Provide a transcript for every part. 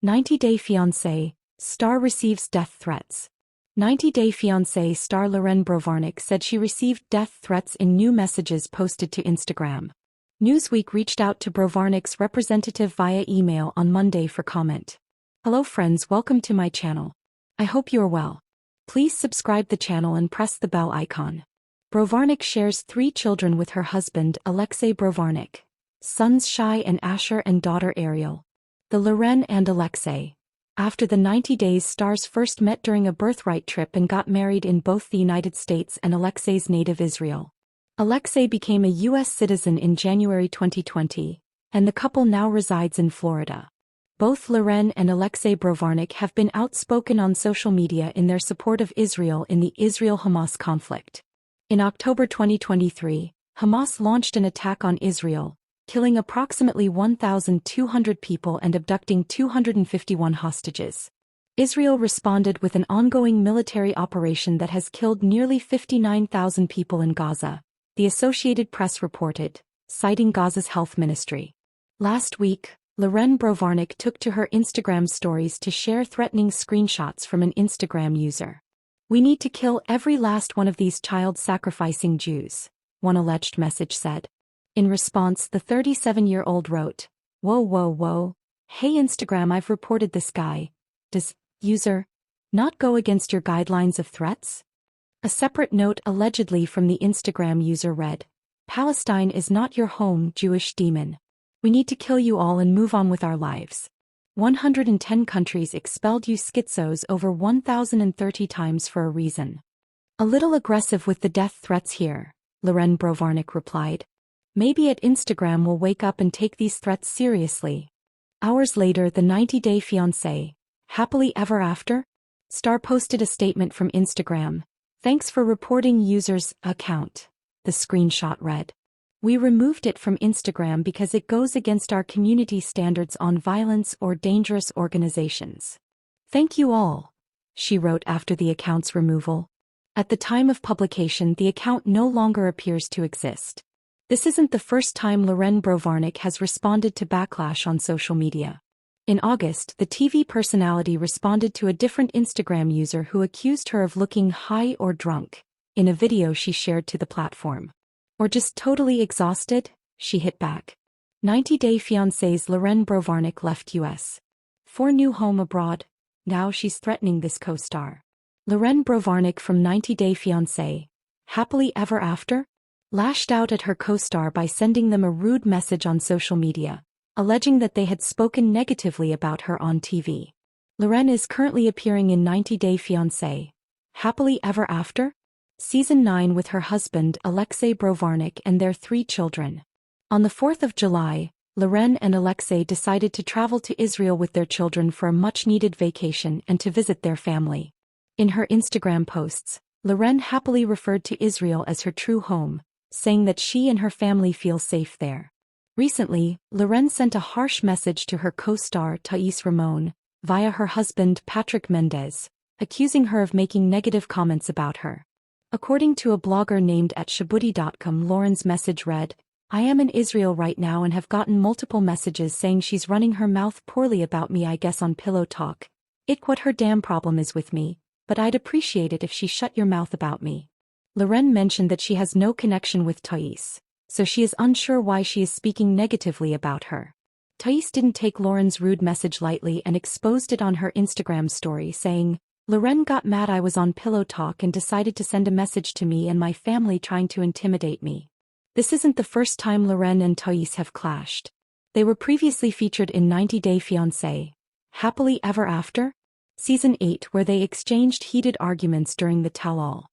90-Day Fiancé, star receives death threats. 90-Day Fiancé star Loren Broarnic said she received death threats in new messages posted to Instagram. Newsweek reached out to Broarnic's representative via email on Monday for comment. Hello friends, welcome to my channel. I hope you are well. Please subscribe the channel and press the bell icon. Broarnic shares 3 children with her husband Alexei Broarnic, sons Shai and Asher and daughter Ariel. The Loren and Alexei. After the 90 Days stars first met during a birthright trip and got married in both the United States and Alexei's native Israel. Alexei became a U.S. citizen in January 2020, and the couple now resides in Florida. Both Loren and Alexei Broarnic have been outspoken on social media in their support of Israel in the Israel-Hamas conflict. In October 2023, Hamas launched an attack on Israel, killing approximately 1,200 people and abducting 251 hostages. Israel responded with an ongoing military operation that has killed nearly 59,000 people in Gaza, the Associated Press reported, citing Gaza's health ministry. Last week, Loren Broarnic took to her Instagram stories to share threatening screenshots from an Instagram user. "We need to kill every last one of these child-sacrificing Jews," one alleged message said. In response, the 37-year-old wrote, "Whoa whoa whoa, hey Instagram, I've reported this guy. Does, user, not go against your guidelines of threats?" A separate note allegedly from the Instagram user read, "Palestine is not your home, Jewish demon. We need to kill you all and move on with our lives. 110 countries expelled you schizos over 1,030 times for a reason." "A little aggressive with the death threats here," Loren Broarnic replied. "Maybe at Instagram we'll wake up and take these threats seriously." Hours later, the 90-Day Fiancé, happily ever after? Star posted a statement from Instagram. "Thanks for reporting user's account," the screenshot read. "We removed it from Instagram because it goes against our community standards on violence or dangerous organizations. Thank you all," she wrote after the account's removal. At the time of publication, the account no longer appears to exist. This isn't the first time Loren Broarnic has responded to backlash on social media. In August, the TV personality responded to a different Instagram user who accused her of looking high or drunk, in a video she shared to the platform. "Or just totally exhausted," she hit back. 90-Day Fiancé's Loren Broarnic left U.S. for new home abroad. Now she's threatening this co-star. Loren Broarnic from 90-Day Fiancé, happily ever after? Lashed out at her co-star by sending them a rude message on social media, alleging that they had spoken negatively about her on TV. Loren is currently appearing in 90-Day Fiancé, happily ever after? Season 9 with her husband Alexei Broarnic and their 3 children. On the 4th of July, Loren and Alexei decided to travel to Israel with their children for a much-needed vacation and to visit their family. In her Instagram posts, Loren happily referred to Israel as her true home, saying that she and her family feel safe there. Recently, Loren sent a harsh message to her co-star Tais Ramon, via her husband Patrick Mendez, accusing her of making negative comments about her. According to a blogger named @shabuti.com, Loren's message read, "I am in Israel right now and have gotten multiple messages saying she's running her mouth poorly about me, I guess on Pillow Talk. What her damn problem is with me, but I'd appreciate it if she shut your mouth about me." Loren mentioned that she has no connection with Tais, so she is unsure why she is speaking negatively about her. Tais didn't take Loren's rude message lightly and exposed it on her Instagram story, saying, "Loren got mad I was on Pillow Talk and decided to send a message to me and my family trying to intimidate me." This isn't the first time Loren and Tais have clashed. They were previously featured in 90-Day Fiancé, happily ever after? Season 8, where they exchanged heated arguments during the tell-all.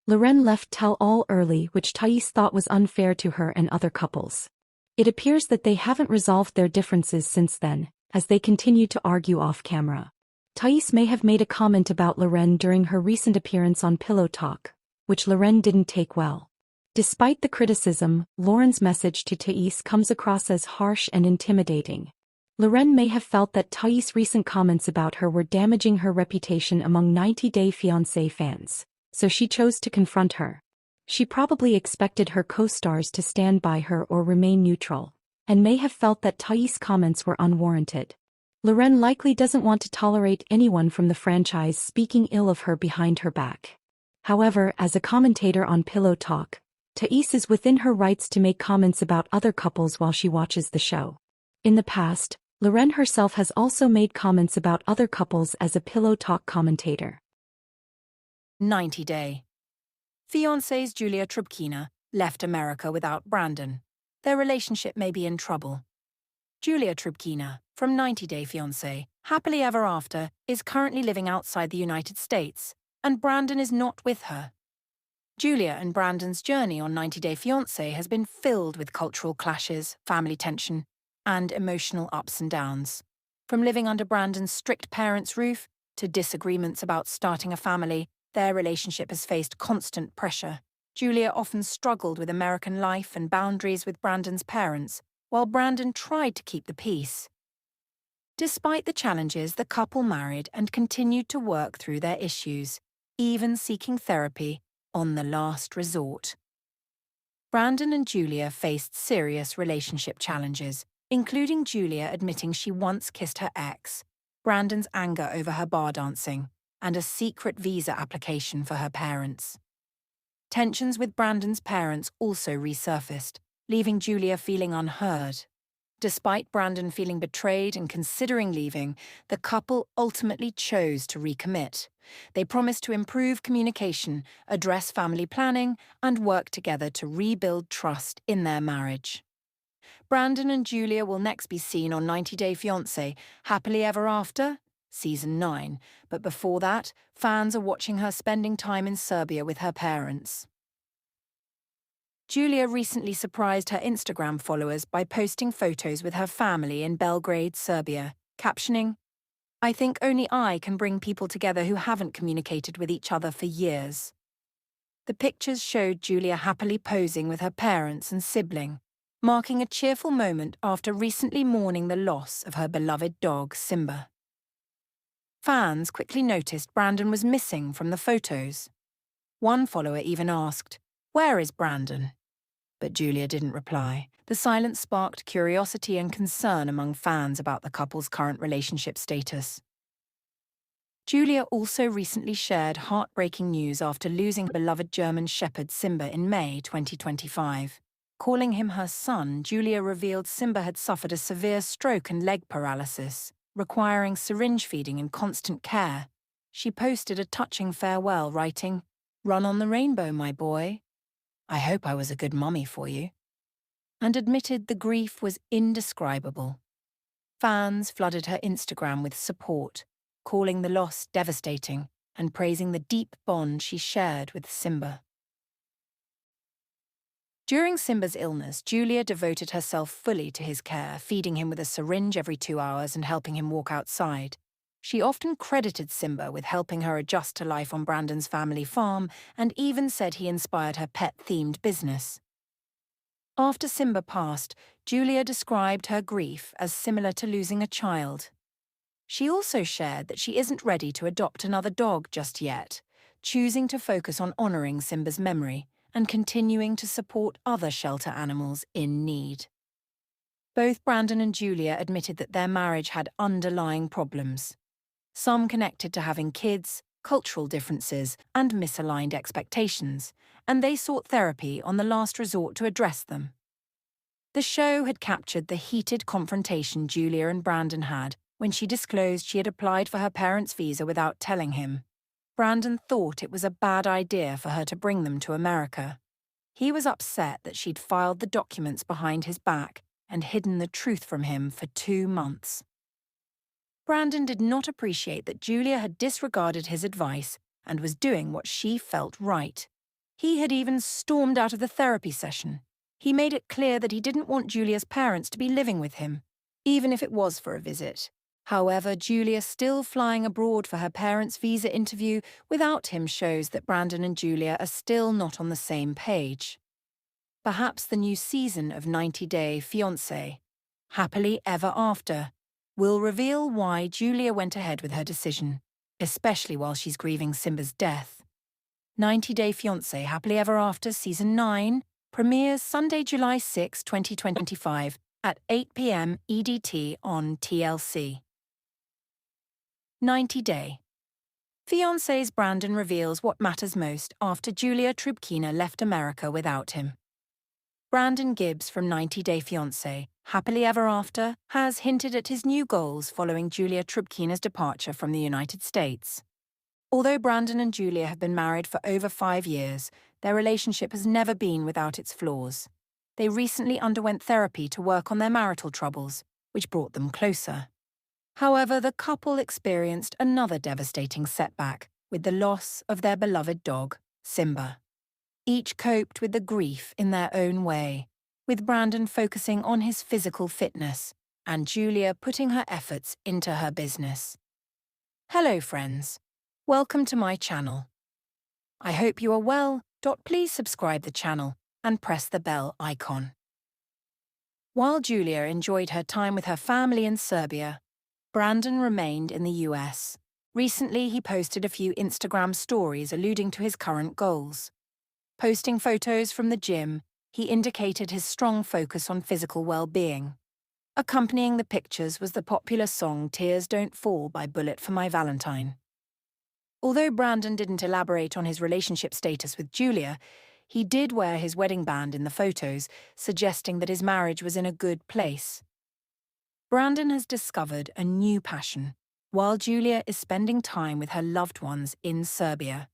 Loren left tell-all early, which Tais thought was unfair to her and other couples. It appears that they haven't resolved their differences since then, as they continue to argue off-camera. Tais may have made a comment about Loren during her recent appearance on Pillow Talk, which Loren didn't take well. Despite the criticism, Loren's message to Tais comes across as harsh and intimidating. Loren may have felt that Tais' recent comments about her were damaging her reputation among 90-Day Fiancé fans, so she chose to confront her. She probably expected her co-stars to stand by her or remain neutral, and may have felt that Tais' comments were unwarranted. Loren likely doesn't want to tolerate anyone from the franchise speaking ill of her behind her back. However, as a commentator on Pillow Talk, Tais is within her rights to make comments about other couples while she watches the show. In the past, Loren herself has also made comments about other couples as a Pillow Talk commentator. 90 Day. Fiancé's Julia Trubkina left America without Brandon. Their relationship may be in trouble. Julia Trubkina, from 90 Day Fiancé, Happily Ever After, is currently living outside the United States, and Brandon is not with her. Julia and Brandon's journey on 90 Day Fiancé has been filled with cultural clashes, family tension, and emotional ups and downs. From living under Brandon's strict parents' roof to disagreements about starting a family, their relationship has faced constant pressure. Julia often struggled with American life and boundaries with Brandon's parents, while Brandon tried to keep the peace. Despite the challenges, the couple married and continued to work through their issues, even seeking therapy on the last resort. Brandon and Julia faced serious relationship challenges, including Julia admitting she once kissed her ex, Brandon's anger over her bar dancing, and a secret visa application for her parents. Tensions with Brandon's parents also resurfaced, leaving Julia feeling unheard. Despite Brandon feeling betrayed and considering leaving, the couple ultimately chose to recommit. They promised to improve communication, address family planning, and work together to rebuild trust in their marriage. Brandon and Julia will next be seen on 90 Day Fiancé, Happily Ever After, Season 9, but before that, fans are watching her spending time in Serbia with her parents. Julia recently surprised her Instagram followers by posting photos with her family in Belgrade, Serbia, captioning, "I think only I can bring people together who haven't communicated with each other for years." The pictures showed Julia happily posing with her parents and sibling, marking a cheerful moment after recently mourning the loss of her beloved dog, Simba. Fans quickly noticed Brandon was missing from the photos. One follower even asked, "Where is Brandon?" But Julia didn't reply. The silence sparked curiosity and concern among fans about the couple's current relationship status. Julia also recently shared heartbreaking news after losing her beloved German Shepherd Simba in May 2025. Calling him her son, Julia revealed Simba had suffered a severe stroke and leg paralysis, requiring syringe feeding and constant care. She posted a touching farewell, writing, "Run on the rainbow, my boy. I hope I was a good mummy for you," and admitted the grief was indescribable. Fans flooded her Instagram with support, calling the loss devastating and praising the deep bond she shared with Simba. During Simba's illness, Julia devoted herself fully to his care, feeding him with a syringe every 2 hours and helping him walk outside. She often credited Simba with helping her adjust to life on Brandon's family farm and even said he inspired her pet-themed business. After Simba passed, Julia described her grief as similar to losing a child. She also shared that she isn't ready to adopt another dog just yet, choosing to focus on honoring Simba's memory and continuing to support other shelter animals in need. Both Brandon and Julia admitted that their marriage had underlying problems. Some connected to having kids, cultural differences, and misaligned expectations, and they sought therapy on the last resort to address them. The show had captured the heated confrontation Julia and Brandon had when she disclosed she had applied for her parents' visa without telling him. Brandon thought it was a bad idea for her to bring them to America. He was upset that she'd filed the documents behind his back and hidden the truth from him for 2 months. Brandon did not appreciate that Julia had disregarded his advice and was doing what she felt right. He had even stormed out of the therapy session. He made it clear that he didn't want Julia's parents to be living with him, even if it was for a visit. However, Julia still flying abroad for her parents' visa interview without him shows that Brandon and Julia are still not on the same page. Perhaps the new season of 90 Day Fiancé, Happily Ever After, will reveal why Julia went ahead with her decision, especially while she's grieving Simba's death. 90 Day Fiancé Happily Ever After Season 9 premieres Sunday, July 6, 2025 at 8 p.m. EDT on TLC. 90-day. Fiancé's Brandon reveals what matters most after Julia Trubkina left America without him. Brandon Gibbs from 90 Day Fiancé, Happily Ever After, has hinted at his new goals following Julia Trubkina's departure from the United States. Although Brandon and Julia have been married for over 5 years, their relationship has never been without its flaws. They recently underwent therapy to work on their marital troubles, which brought them closer. However, the couple experienced another devastating setback with the loss of their beloved dog, Simba. Each coped with the grief in their own way, with Brandon focusing on his physical fitness and Julia putting her efforts into her business. Hello friends, welcome to my channel. I hope you are well. Please subscribe the channel and press the bell icon. While Julia enjoyed her time with her family in Serbia, Brandon remained in the US. Recently, he posted a few Instagram stories alluding to his current goals. Posting photos from the gym, he indicated his strong focus on physical well-being. Accompanying the pictures was the popular song Tears Don't Fall by Bullet for My Valentine. Although Brandon didn't elaborate on his relationship status with Julia, he did wear his wedding band in the photos, suggesting that his marriage was in a good place. Brandon has discovered a new passion, while Julia is spending time with her loved ones in Serbia.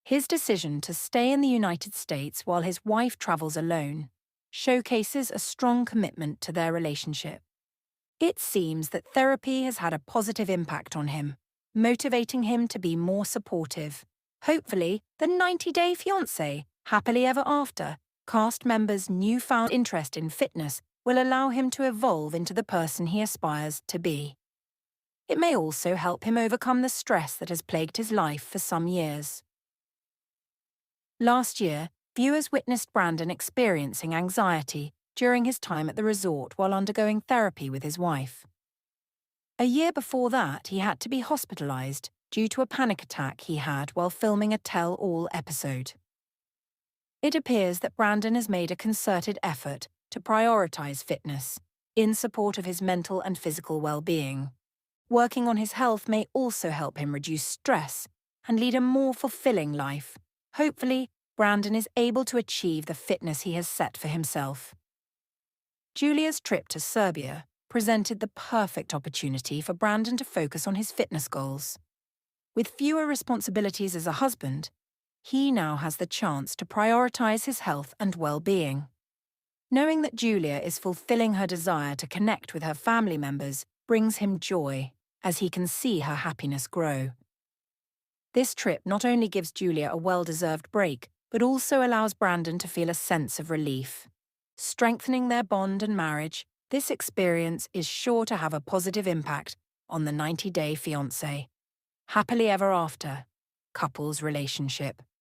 His decision to stay in the United States while his wife travels alone showcases a strong commitment to their relationship. It seems that therapy has had a positive impact on him, motivating him to be more supportive. Hopefully, the 90 Day Fiancé, Happily Ever After, cast members' newfound interest in fitness will allow him to evolve into the person he aspires to be. It may also help him overcome the stress that has plagued his life for some years. Last year, viewers witnessed Brandon experiencing anxiety during his time at the resort while undergoing therapy with his wife. A year before that, he had to be hospitalized due to a panic attack he had while filming a tell-all episode. It appears that Brandon has made a concerted effort to prioritize fitness in support of his mental and physical well-being. Working on his health may also help him reduce stress and lead a more fulfilling life. Hopefully, Brandon is able to achieve the fitness he has set for himself. Julia's trip to Serbia presented the perfect opportunity for Brandon to focus on his fitness goals. With fewer responsibilities as a husband, he now has the chance to prioritize his health and well-being. Knowing that Julia is fulfilling her desire to connect with her family members brings him joy, as he can see her happiness grow. This trip not only gives Julia a well-deserved break, but also allows Brandon to feel a sense of relief. Strengthening their bond and marriage, this experience is sure to have a positive impact on the 90 Day Fiancé, Happily Ever After, couple's relationship.